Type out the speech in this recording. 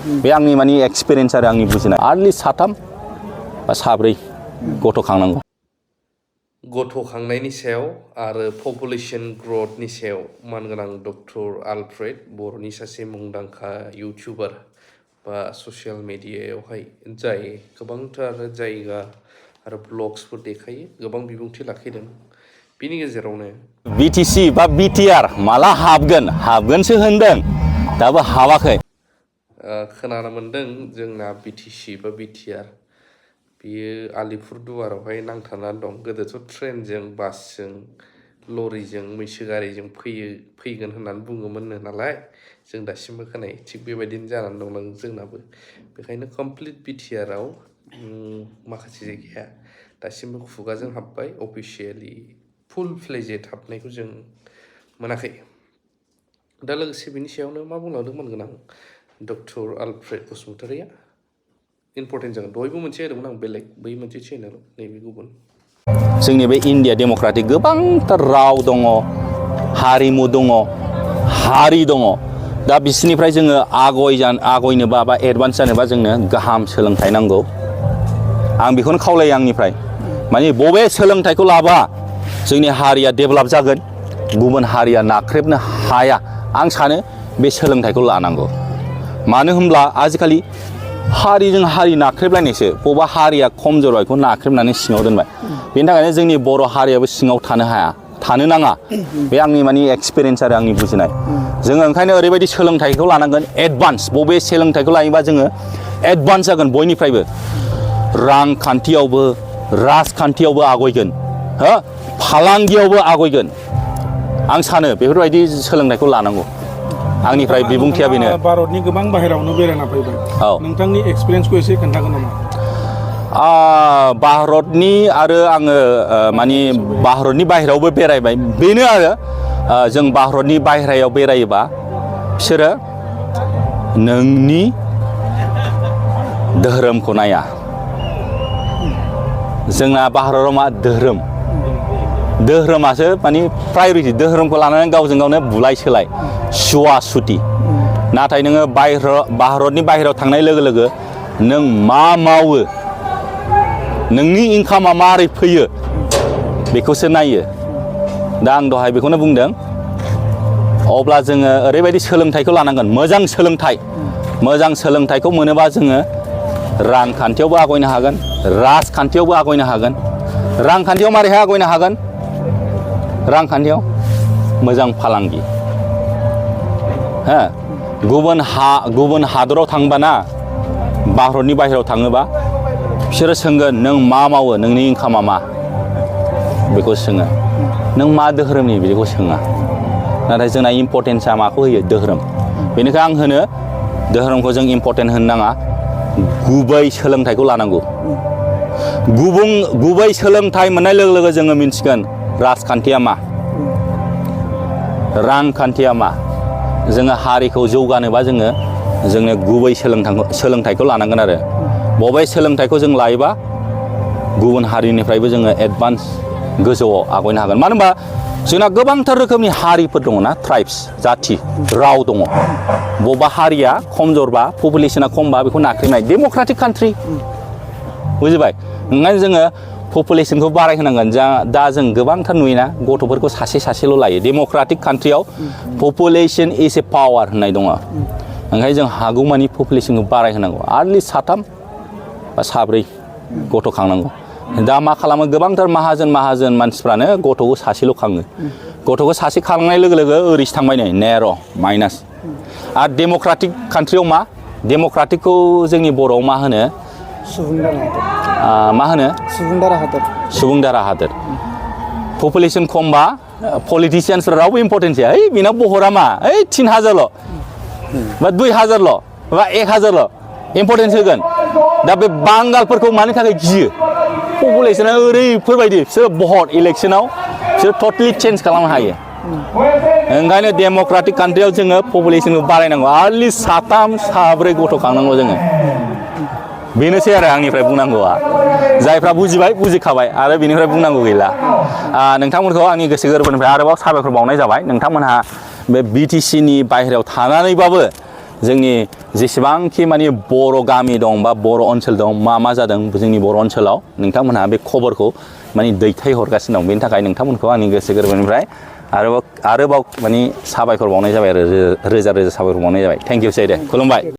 बे आंनि माने एक्सपिरियेन्स आरो आंनि बुजिनाय आर्लि साथाम बा साब्रै गथ' खांनांगौ। गथ' खांनायनि सायाव आरो पपुलेशन ग्रथनि सायाव मानगोनां डक्टर आलफ्रेड बर'नि सासे मुंदांखा इउटिउबार बा ससियेल मिडियायावहाय जाय गोबांथार जायगा आरो ब्लग्सफोर देखायो गोबां बिबुंथि लाखिदों। बिनि गेजेरावनो बिटिसि बा बिटिआर माला हाबगोनसो होनदों दाबो हाबाखै। खोनानो मोनदों जोंना बिटिसि बा बिटिआर बियो आलिपुरदुवारावहाय नांथानानै दं। गोदोथ' ट्रेनजों बासजों लरिजों मैसो गारिजों फैगोन होननानै बुङोमोननो नालाय जों दासिमबो खोनायो। थिग बेबायदिनो जानानै दं जोंनाबो। बेखायनो कमप्लिट बिटिआरआव माखासे जायगाया दासिमबो खुगाजों हाबबाय, अफिसियेलि फुल फ्लेजेड हाबनायखौ जों मोनाखै। दा लोगोसे बिनि सायावनो मा बुंलांदोंमोन गोनां डक्टर आलफ्रेड बसुमतारिया इम्पर्टेन्ट जागोन। दहायबो मोनसे होदोंमोन आं बेलेग, बै मोनसे चेनेल, नैबे गुबुन। जोंनि बे इण्डिया डेम'क्रेटिक गोबांथार राव दङ, हारिमु दङ, हारि दङ। दा बिसोरनिफ्राय जोङो आगयनोबा बा एडभान्स जानोबा जोंनो गाहाम सोलोंथाइ नांगौ। आं बेखौनो खावलायो आंनिफ्राय। माने बबे सोलोंथाइखौ लाबा जोंनि हारिया डेभेलप जागोन, गुबुन हारिया नाख्रेबनो हाया, आं सानो बे सोलोंथाइखौ लानांगौ। मानो होनब्ला आजिखालि हारिजों हारि नाख्रेबलायनायसो। बबेबा हारिया खम जरबायखौ नाख्रेबनानै सिङाव दोनबाय। बेनि थाखायनो जोंनि बर' हारियाबो सिङाव थानो हाया, थानो नाङा। बे आंनि माने एक्सपिरियेन्स आरो आंनि बुजिनाय। जोङो ओंखायनो ओरैबायदि सोलोंथाइखौ लानांगोन एडभान्स। बबे सोलोंथाइखौ लायोबा जोङो एडभान्स जागोन बयनिफ्रायबो। रांखान्थियावबो, राजखान्थियावबो आवगायगोन, फालांगियावबो आवगायगोन। आं सानो बेफोरबायदि सोलोंथाइखौ लानांगौ। आंनिफ्राय बिबुंथिया बेनो। भारतनि गोबां बाहेरावनो बेरायना फैबाय। औ। नोंथांनि एक्सपिरियेन्सखौ एसे खोन्थागोन नामा? भारतनि आरो आङो माने भारतनि बाहेरायावबो बेरायबाय। बेनो आरो जों भारतनि बाहेरायाव बेरायोबा बिसोरो नोंनि धोरोमखौ नाया। जोंना भारताव मा धोरोमासो माने प्रायरिटि। धोरोमखौ लानानै गावजों गावनो बुलाय सोलाय, सुवा सुथि। नाथाय नोङो भारतनि बाहेरायाव थांनाय लोगो लोगो नों मा मावो, नोंनि इनकामा मारै फैयो बेखौसो नायो। दा आं दहाय बेखौनो बुंदों। अब्ला जोङो ओरैबायदि सोलोंथाइखौ लानांगोन, मोजां सोलोंथाइ। मोजां सोलोंथाइखौ मोनोबा जोङो रांखान्थियावबो आवगायनो हागोन, राजखान्थियावबो आवगायनो हागोन। रांखान्थियाव मारैहाय आवगायनो हागोन? रांखान्थियाव मोजां फालांगि। गुबुन हादराव थांबाना, भारतनि बाहेरायाव थाङोबा बिसोरो सोंगोन नों मा मावो, नोंनि इनकामा मा, बेखौ सोङो। नों मा धोरोमनि, बेखौ सोङा। नाथाय जोंना इम्परटेन्सआ माखौ होयो? धोरोम। बेनिखायनो आं होनो धोरोमखौ जों इम्परटेन्ट होनो नाङा, गुबै सोलोंथाइखौ लानांगौ। गुबै सोलोंथाइ मोननाय लोगो लोगो जोङो मिन्थिगोन राजखान्थिया मा, रांखान्थिया मा। जोङो हारिखौ जौगानोबा जोंनो गुबै सोलोंथाइखौ लानांगोन आरो। बबे सोलोंथाइखौ जों लायोबा गुबुन हारिनिफ्रायबो जोङो एडभान्स गोजौआव आवगायनो हागोन। मानो होनबा जोंना गोबांथार रोखोमनि हारिफोर दङ ना, ट्राइब्स, जाथि, राव दङ। बबेबा हारिया खमजोरबा, पपुलेसना खमबा बेखौ नाख्रेबनाय। डेम'क्रेटिक कान्ट्रि, बुजिबाय? ओंखायनो जोङो पपुलेसनखौ बारायहोनांगोन। दा जों गोबांथार नुयोना गथ'फोरखौ सासेल' लायो। डेम'क्रेटिक कान्ट्रियाव पपुलेसन इज ए पावार होननाय दङ। ओंखायनो जों हागौमानि पपुलेसनखौ बारायहोनांगौ। आर्लि साथाम बा साब्रै गथ' खांनांगौ। दा मा खालामो गोबांथार माहाजोन मानसिफ्रानो गथ'खौ सासेल' खाङो। गथ'खौ सासे खांनाय लोगो लोगो ओरैसो थांबाय नै नेर' माइनास। आरो डेम'क्रेटिक कान्ट्रियाव मा? डेम'क्रेटिकखौ जोंनि बर'आव मा होनो? मा होनो? सुबुंदारा हादोर। पपुलेसन खमबा पलिटिसियान्सफ्रा रावबो इम्परटेन्स जाया। बेनाव बहरा मा? 3000ल' बा 2000ल' बा 1000ल' इम्परटेन्स होगोन। दा बे बांगालफोरखौ मानि थाखाय गियो? पपुलेसना ओरैफोरबायदि, बिसोर भट इलेक्सनाव बिसोर टटेलि चेन्ज खालामनो हायो। ओंखायनो डेम'क्रेटिक कान्ट्रियाव जोङो पपुलेसनखौ बारायनांगौ। आर्लि साथाम साब्रै गथ' खांनांगौ जोङो। बेनोसै आरो आंनिफ्राय बुंनांगौआ। जायफ्रा बुजिबाय बुजिखाबाय आरो बेनिफ्राय बुंनांगौ गैला। नोंथांमोनखौ आंनि गोसो गोरबोनिफ्राय आरोबाव साबायखर बावनाय जाबाय। नोंथांमोनहा बे बिटिसिनि बाहेरायाव थानानैबाबो जोंनि जेसेबांखि माने बर' गामि दं बा बर' ओनसोल दं मा जादों जोंनि बर' ओनसोलाव नोंथांमोनहा बे खबरखौ माने दैथायहरगासिनो दं बेनि थाखाय नोंथांमोनखौ आंनि गोसो गोरबोनिफ्राय आरोबाव माने साबायखर बावनाय जाबाय आरो रोजा रोजा साबायखर बावनाय जाबाय थेंक इउ सै दे खुलुमबाय